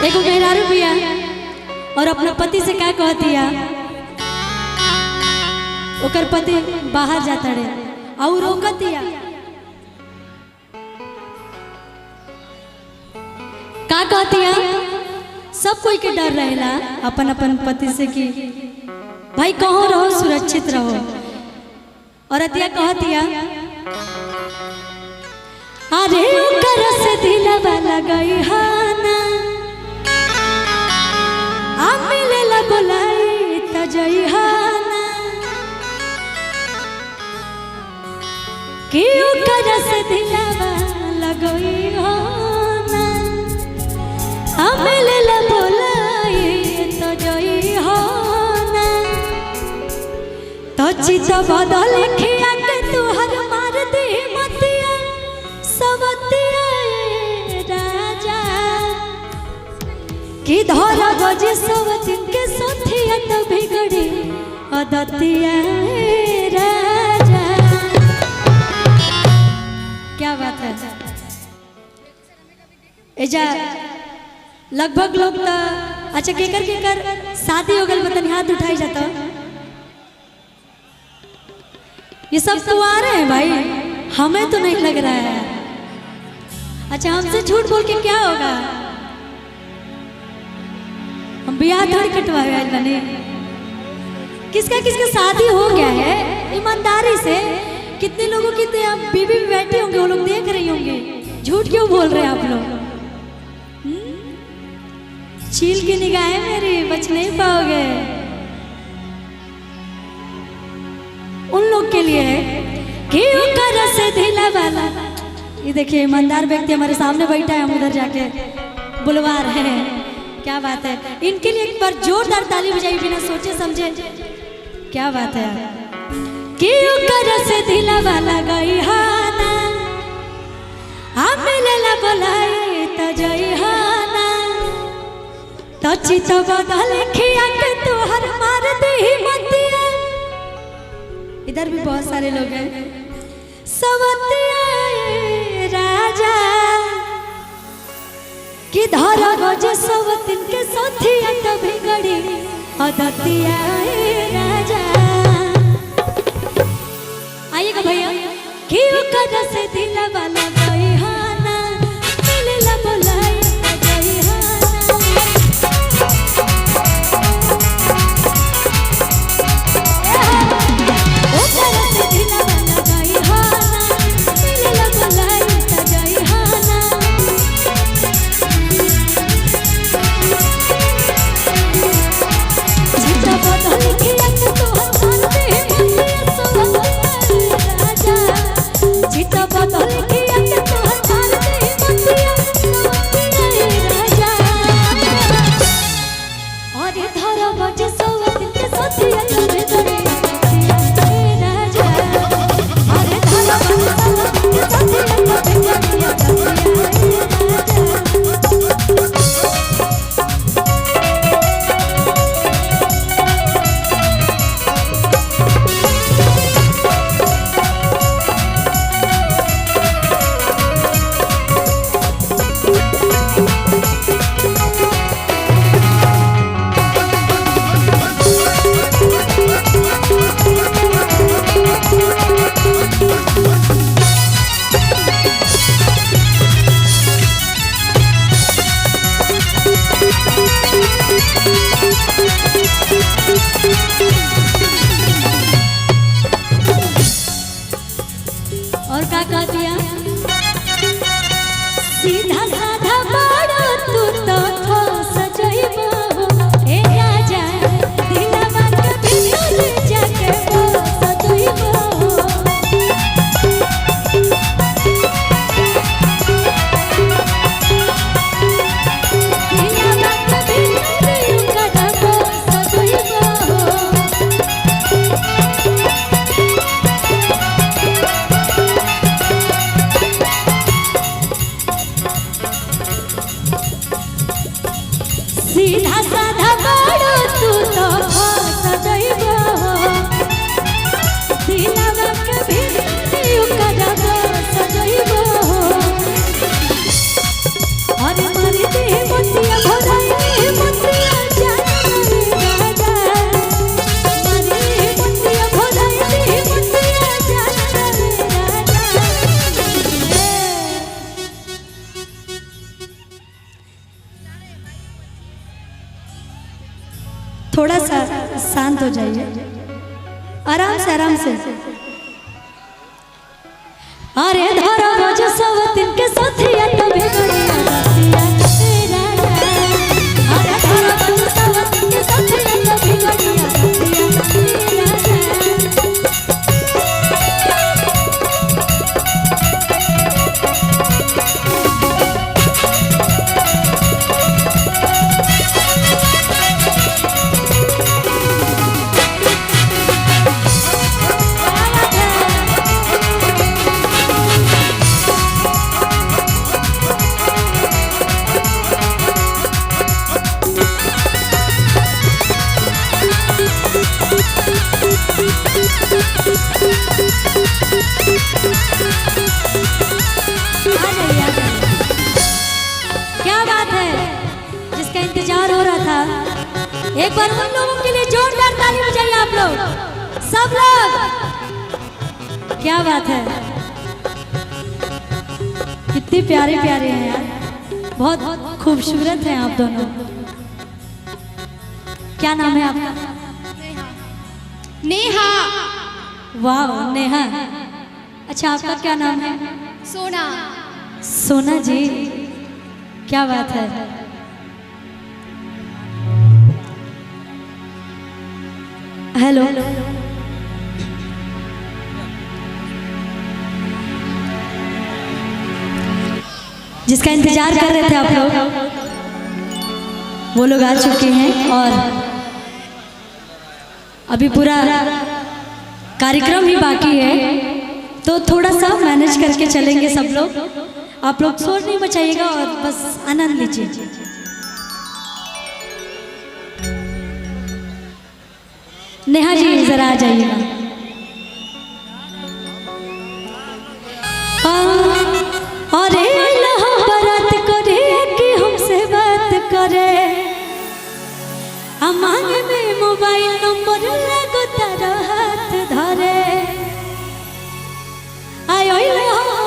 एगो मेहरारू बिया और अपना पति से क्या कहतिया, ओकर पति बाहर जाता रे और रोकतिया का कहतिया। सब कोई के डर रहेला अपन अपन पति से कि भाई कहो रहो सुरक्षित रहो। और अतिया कहतिया अरे ओकर से दिलवा लगई हाना आ मिले ला बोलाई त जई हाना कि ओकर से दिलवा लगई हाना आ मिले ला बोलाई त जई हाना तो चित बदल खिया के तुहर मार दे मतिया सवतिया राजा कि धरा बजे सवतिन के सोथिया तो बिगड़ी अदतिया राजा। क्या बात है। एजा लगभग लोग तो अच्छा केकर शादी हो गल बतन हाथ उठाई जाता। ये सब कुंवारे हैं भाई, हमें तो नहीं लग रहा है। अच्छा हमसे झूठ बोल के क्या होगा, हम ब्याह थोड़ी कटवाए आज बने। किसका शादी हो गया है ईमानदारी से। कितने लोगों की बीवी भी बैठे होंगे, वो लोग देख रही होंगे। झूठ क्यों बोल रहे हैं आप लोग। चील की निगाहें मेरी बच नहीं पाओगे। उन लोग के लिए है कि ओकर से दिला वाला। ये देखिए ईमानदार व्यक्ति हमारे सामने बैठा है, हम उधर जाके बुलवा रहे हैं। क्या बात है। इनके लिए एक बार जोरदार ताली बजाई बिना सोचे समझे। क्या बात है कि ओकर से दिला वाला गई हाना हम मिलेला बोलाई त जई हाना तो चित बदल खिया के तोहर मार दे मतिया। इधर भी बहुत सारे लोग हैं। सवतिया राजा कि धरा बजे सवतिन के सोथिया तो बिगड़ी अदतिया राजा। आइएगा भैया कि ओकर से दिलवा लगई हाना मिलेला बोलाई त जई हाना। ओकर से दिलवा लगई हाना मिलेला बोलाई त जई हाना। चिता बदल खिया के तोहर दे मतिया सवतिया राजा। चिता बदल खिया के तोहर दे मतिया सवतिया राजा। अरे धरा बजे सवतिन के सोथिया तो बिगड़ी अदतिया राजा। अरे धरा बजे सवतिन के सोथिया तो बिगड़ी अदतिया और का कह दिया। सीधा साधा बाड़ो तू तो ठोस जइबो ए राजा। दिलवा के भीतर जाके बस जइबो। दिलवा के भीतर जाके बस जइबो। सीधा साधा बाड़ो तू तो फस जइबो। दिलवा के भीतर ओकर बस जइबो। अरे मारी दे मतिया भरा थोड़ा सा शांत हो जाइए, आराम से आराम से। अरे धरा वजह सब तिनके साथिया तभी बढ़िया रतिया तेरा अरे धरा वजह सब तिनके साथिया तभी बढ़िया रतिया क्या बात है, जिसका इंतजार हो रहा था। एक बार उन लोगों के लिए जोरदार ताली बजाइए आप लोग, सब लोग। क्या बात है, कितने प्यारे प्यारे हैं यार, बहुत खूबसूरत हैं आप दोनों। क्या नाम है आपका? नेहा। वाह नेहा, अच्छा आपका क्या नाम है? सोना। सोना जी, क्या बात है। हेलो, जिसका इंतजार कर रहे थे आप लोग, वो लोग आ चुके हैं और अभी पूरा कार्यक्रम ही बाकी है, तो थोड़ा सा मैनेज करके चलेंगे सब लोग। आप लोग शोर नहीं मचाइएगा और बस आनंद लीजिए। नेहा जी जरा आ जाइएगा। अरे अल्लाह बारात करे कि हमसे बात करे, मांगे में मोबाइल नंबर लगो तारा हाथ धरे। आयो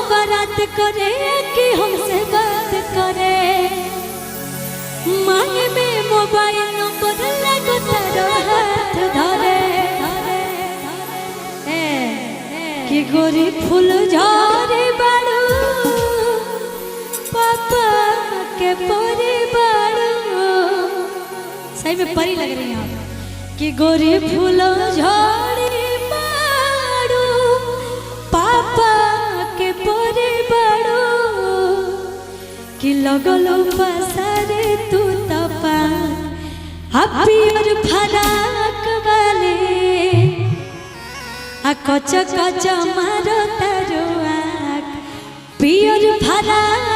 बारात करे कि हमसे बात करे, मांगे में मोबाइल नंबर लगो तारा हाथ धरे। कि गोरी फूल झारे बाड़ू पापा के परी बाड़ू, सही में परी लग रही हैं आप। कि गोरी फूल झाड़ी बाड़ू पापा के परी बाड़ू, कि लगलो पसारे तू तपा पियर फराक वाले, कच कच मारो तारो आँख पियर फराक